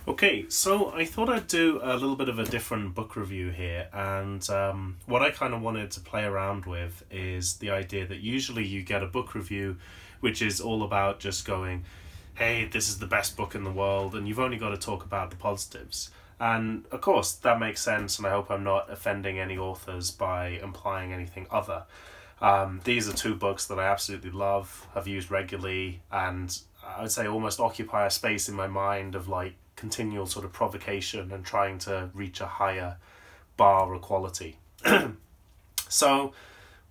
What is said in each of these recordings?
Okay, so I thought I'd do a little bit of a different book review here, and what I kind of wanted to play around with is the idea that usually you get a book review which is all about just going, hey, this is the best book in the world, and you've only got to talk about the positives. And of course, that makes sense, and I hope I'm not offending any authors by implying anything other. These are two books that I absolutely love, have used regularly, and I would say almost occupy a space in my mind of like continual sort of provocation and trying to reach a higher bar or quality. So,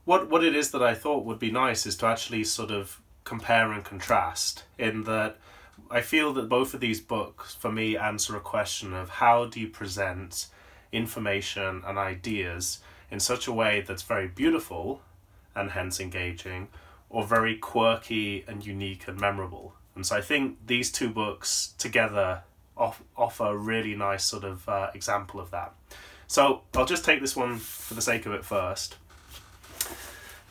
what it is that I thought would be nice is to actually sort of compare and contrast, in that I feel that both of these books, for me, answer a question of how do you present information and ideas in such a way that's very beautiful and hence engaging, or very quirky and unique and memorable. And so I think these two books together offer a really nice sort of example of that. So I'll just take this one for the sake of it first.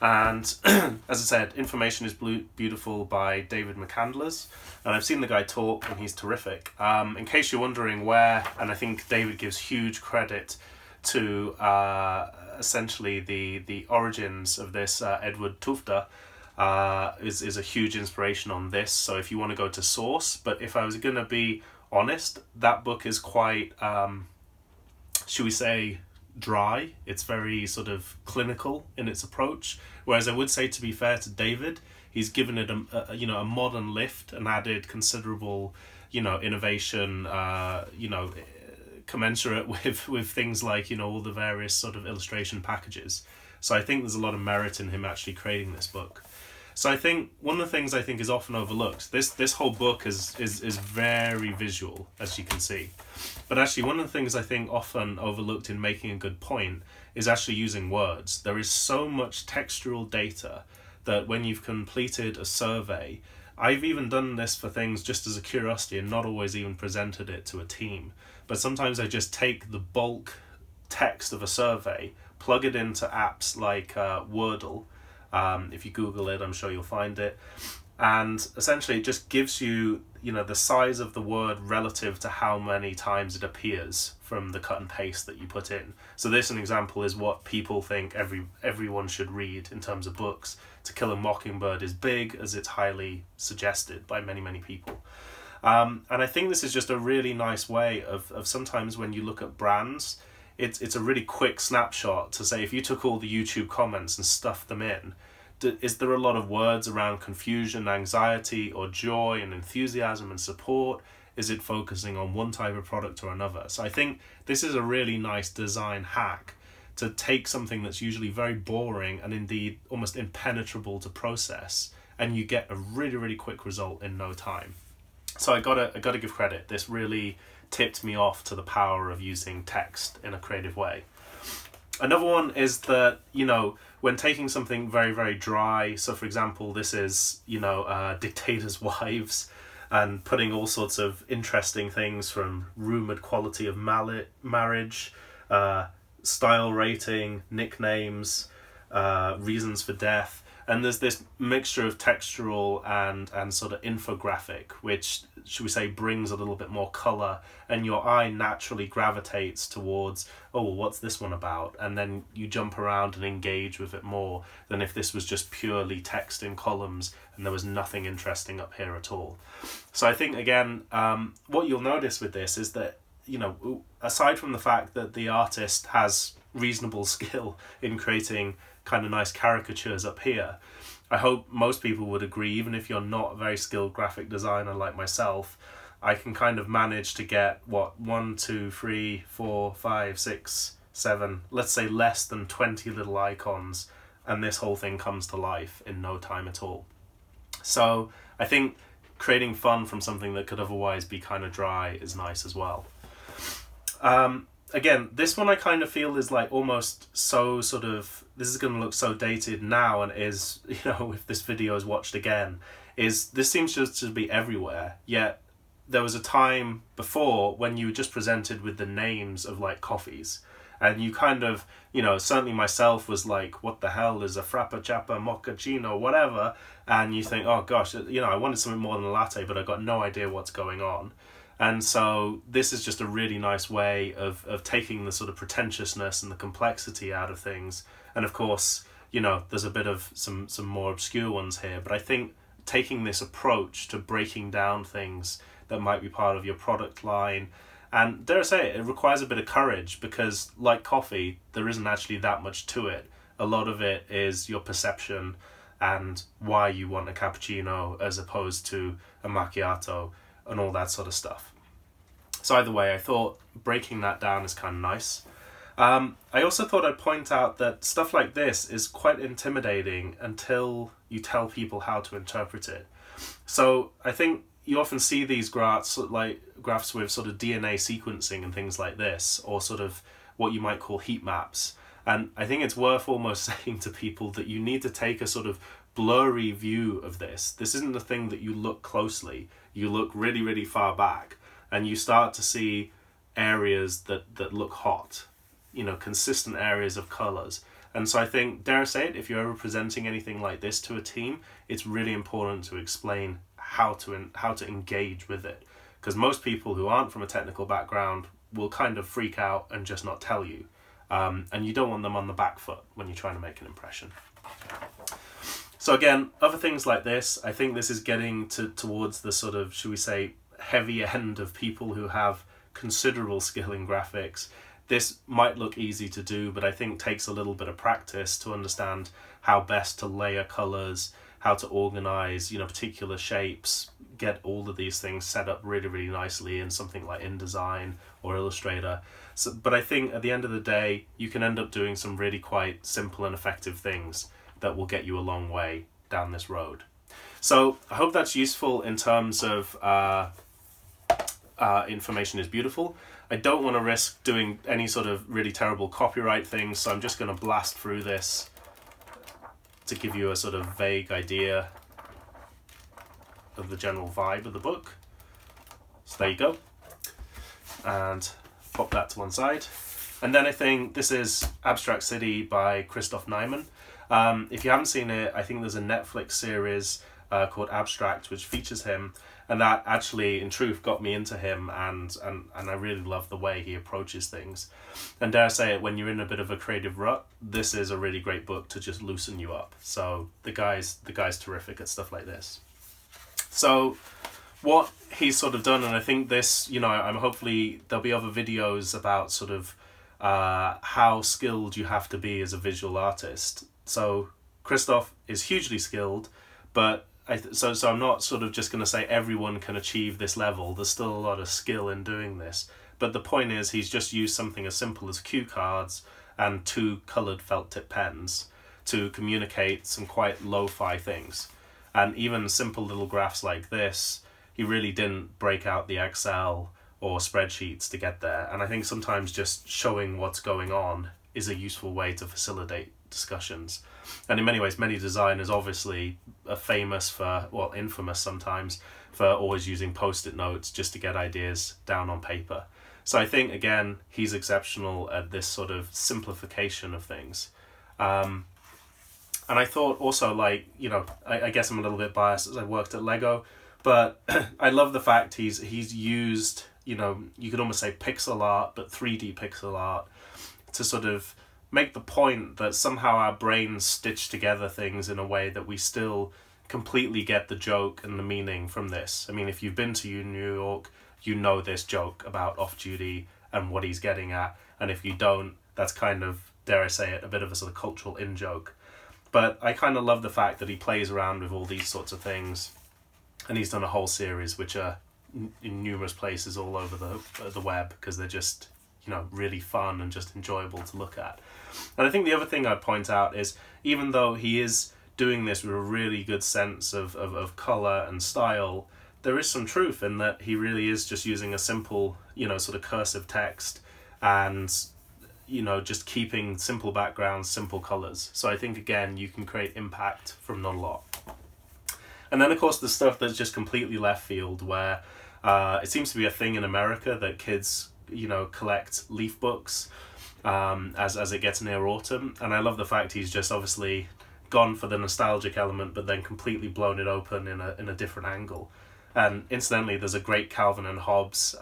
And as I said, Information is Beautiful by David McCandless. And I've seen the guy talk and he's terrific. In case you're wondering where, and I think David gives huge credit to essentially the origins of this, Edward Tufte is a huge inspiration on this. So if you want to go to source, but if I was going to be honest, that book is quite, should we say, dry. It's very sort of clinical in its approach. Whereas I would say, to be fair to David, he's given it a modern lift and added considerable, innovation, commensurate with things like, all the various sort of illustration packages. So I think there's a lot of merit in him actually creating this book. So I think one of the things I think is often overlooked, this whole book is very visual, as you can see. But actually one of the things I think often overlooked in making a good point is actually using words. There is so much textual data that when you've completed a survey, I've even done this for things just as a curiosity and not always even presented it to a team. But sometimes I just take the bulk text of a survey, plug it into apps like Wordle. If you Google it, I'm sure you'll find it. And essentially it just gives you, the size of the word relative to how many times it appears from the cut and paste that you put in. So this, an example, is what people think everyone should read in terms of books. To Kill a Mockingbird is big, as it's highly suggested by many, many people. And I think this is just a really nice way of sometimes when you look at brands, it's a really quick snapshot to say, if you took all the YouTube comments and stuffed them in, is there a lot of words around confusion, anxiety, or joy and enthusiasm and support? Is it focusing on one type of product or another? So I think this is a really nice design hack to take something that's usually very boring and indeed almost impenetrable to process, and you get a really, really quick result in no time. So I gotta give credit. This really tipped me off to the power of using text in a creative way. Another one is that, when taking something very, very dry, so for example, this is, dictators' wives, and putting all sorts of interesting things from rumoured quality of marriage, style rating, nicknames, reasons for death. And there's this mixture of textural and sort of infographic, which, should we say, brings a little bit more colour, and your eye naturally gravitates towards, oh, well, what's this one about? And then you jump around and engage with it more than if this was just purely text in columns and there was nothing interesting up here at all. So I think, again, what you'll notice with this is that, aside from the fact that the artist has reasonable skill in creating kind of nice caricatures up here, I hope most people would agree, even if you're not a very skilled graphic designer like myself, I can kind of manage to get 1, 2, 3, 4, 5, 6, 7, let's say less than 20 little icons, and this whole thing comes to life in no time at all. So I think creating fun from something that could otherwise be kind of dry is nice as well. Again, this one I kind of feel is like almost so sort of, this is going to look so dated now, and is, if this video is watched again, is this seems just to be everywhere. Yet there was a time before when you were just presented with the names of like coffees, and you kind of, certainly myself was like, what the hell is a frappuccino, mochaccino, whatever, and you think, oh gosh, I wanted something more than a latte, but I got no idea what's going on. And so this is just a really nice way of taking the sort of pretentiousness and the complexity out of things. And of course, there's a bit of some more obscure ones here, but I think taking this approach to breaking down things that might be part of your product line, and dare I say it requires a bit of courage, because like coffee, there isn't actually that much to it. A lot of it is your perception and why you want a cappuccino as opposed to a macchiato and all that sort of stuff. So either way, I thought breaking that down is kind of nice. I also thought I'd point out that stuff like this is quite intimidating until you tell people how to interpret it. So I think you often see these graphs with sort of DNA sequencing and things like this, or sort of what you might call heat maps. And I think it's worth almost saying to people that you need to take a sort of blurry view of this. This isn't a thing that you look closely. You look really, really far back, and you start to see areas that look hot, consistent areas of colours. And so I think, dare I say it, if you're ever presenting anything like this to a team, it's really important to explain how to engage with it. Because most people who aren't from a technical background will kind of freak out and just not tell you. And you don't want them on the back foot when you're trying to make an impression. So again, other things like this, I think this is getting towards the sort of, should we say, heavy end of people who have considerable skill in graphics. This might look easy to do, but I think takes a little bit of practice to understand how best to layer colours, how to organise, particular shapes, get all of these things set up really, really nicely in something like InDesign or Illustrator. So, but I think at the end of the day, you can end up doing some really quite simple and effective things that will get you a long way down this road. So I hope that's useful in terms of information is beautiful. I don't want to risk doing any sort of really terrible copyright things, so I'm just going to blast through this to give you a sort of vague idea of the general vibe of the book. So there you go. And pop that to one side. And then I think this is Abstract City by Christoph Niemann. If you haven't seen it, I think there's a Netflix series called Abstract, which features him, and that actually, in truth, got me into him, and I really love the way he approaches things. And dare I say it, when you're in a bit of a creative rut, this is a really great book to just loosen you up. So the guy's terrific at stuff like this. So what he's sort of done, and I think this, I'm hopefully there'll be other videos about sort of how skilled you have to be as a visual artist. So Christoph is hugely skilled, but so I'm not sort of just going to say everyone can achieve this level. There's still a lot of skill in doing this. But the point is, he's just used something as simple as cue cards and 2 coloured felt tip pens to communicate some quite lo-fi things. And even simple little graphs like this, he really didn't break out the Excel or spreadsheets to get there. And I think sometimes just showing what's going on is a useful way to facilitate discussions. And in many ways, many designers obviously are infamous sometimes for always using post-it notes just to get ideas down on paper. So I think, again, he's exceptional at this sort of simplification of things. And I thought also, I guess I'm a little bit biased as I worked at Lego, but I love the fact he's used, you could almost say pixel art, but 3D pixel art, to sort of make the point that somehow our brains stitch together things in a way that we still completely get the joke and the meaning from this. I mean, if you've been to New York, you know this joke about off-duty and what he's getting at. And if you don't, that's kind of, dare I say it, a bit of a sort of cultural in-joke. But I kind of love the fact that he plays around with all these sorts of things. And he's done a whole series which are in numerous places all over the web, because they're just, really fun and just enjoyable to look at. And I think the other thing I'd point out is, even though he is doing this with a really good sense of colour and style, there is some truth in that he really is just using a simple, sort of cursive text and, just keeping simple backgrounds, simple colours. So I think, again, you can create impact from not a lot. And then, of course, the stuff that's just completely left field, where it seems to be a thing in America that kids, collect leaf books as it gets near autumn. And I love the fact he's just obviously gone for the nostalgic element, but then completely blown it open in a different angle. And incidentally, there's a great Calvin and Hobbes,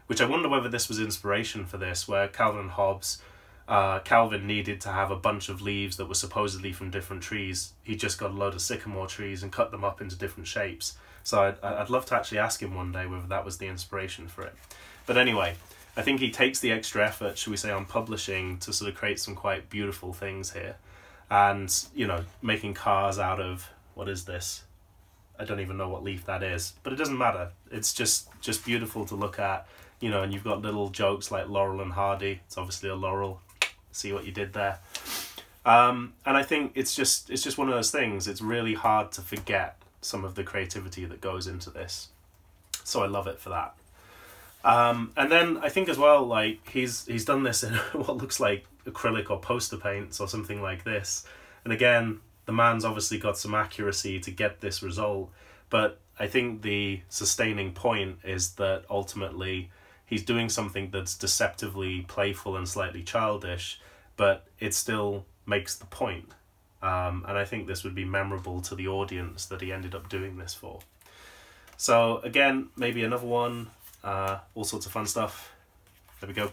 which I wonder whether this was inspiration for this, where Calvin and Hobbes, Calvin needed to have a bunch of leaves that were supposedly from different trees. He just got a load of sycamore trees and cut them up into different shapes. So I'd love to actually ask him one day whether that was the inspiration for it. But anyway, I think he takes the extra effort, should we say, on publishing to sort of create some quite beautiful things here. And, you know, making cars out of, what is this? I don't even know what leaf that is, but it doesn't matter. It's just beautiful to look at, you know, and you've got little jokes like Laurel and Hardy. It's obviously a laurel. See what you did there. And I think it's just one of those things. It's really hard to forget some of the creativity that goes into this. So I love it for that. And then I think as well, like, he's done this in what looks like acrylic or poster paints or something like this. And again, the man's obviously got some accuracy to get this result, but I think the sustaining point is that ultimately he's doing something that's deceptively playful and slightly childish, but it still makes the point. And I think this would be memorable to the audience that he ended up doing this for. So again, maybe another one, all sorts of fun stuff. There we go.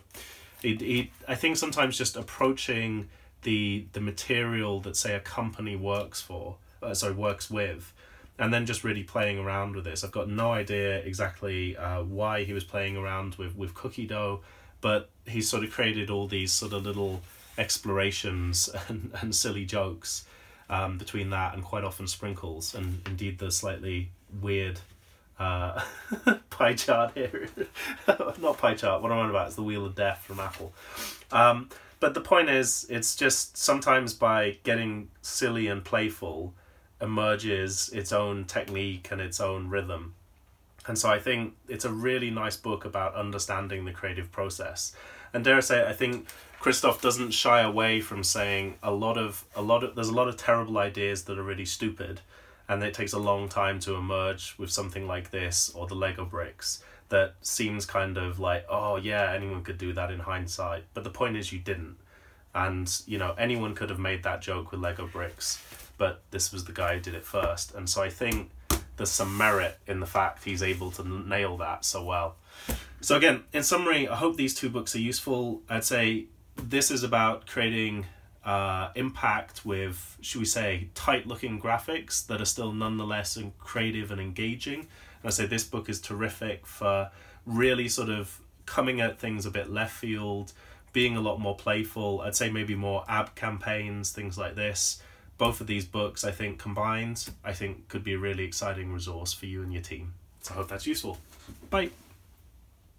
I think sometimes just approaching the material that, say, a company works with, and then just really playing around with this. I've got no idea exactly why he was playing around with cookie dough, but he's sort of created all these sort of little explorations and silly jokes between that, and quite often sprinkles, and indeed the slightly weird pie chart here. Not pie chart, what I'm on about is the Wheel of Death from Apple. But the point is, it's just sometimes by getting silly and playful emerges its own technique and its own rhythm. And so I think it's a really nice book about understanding the creative process. And dare I say, I think Christoph doesn't shy away from saying there's a lot of terrible ideas that are really stupid, and it takes a long time to emerge with something like this or the Lego bricks that seems kind of like, oh yeah, anyone could do that in hindsight. But the point is, you didn't. And, you know, anyone could have made that joke with Lego bricks, but this was the guy who did it first. And so I think there's some merit in the fact he's able to nail that so well. So again, in summary, I hope these two books are useful. I'd say this is about creating impact with, should we say, tight-looking graphics that are still nonetheless creative and engaging. And I say this book is terrific for really sort of coming at things a bit left field, being a lot more playful. I'd say maybe more ad campaigns, things like this. Both of these books, I think, combined, I think could be a really exciting resource for you and your team. So I hope that's useful. Bye.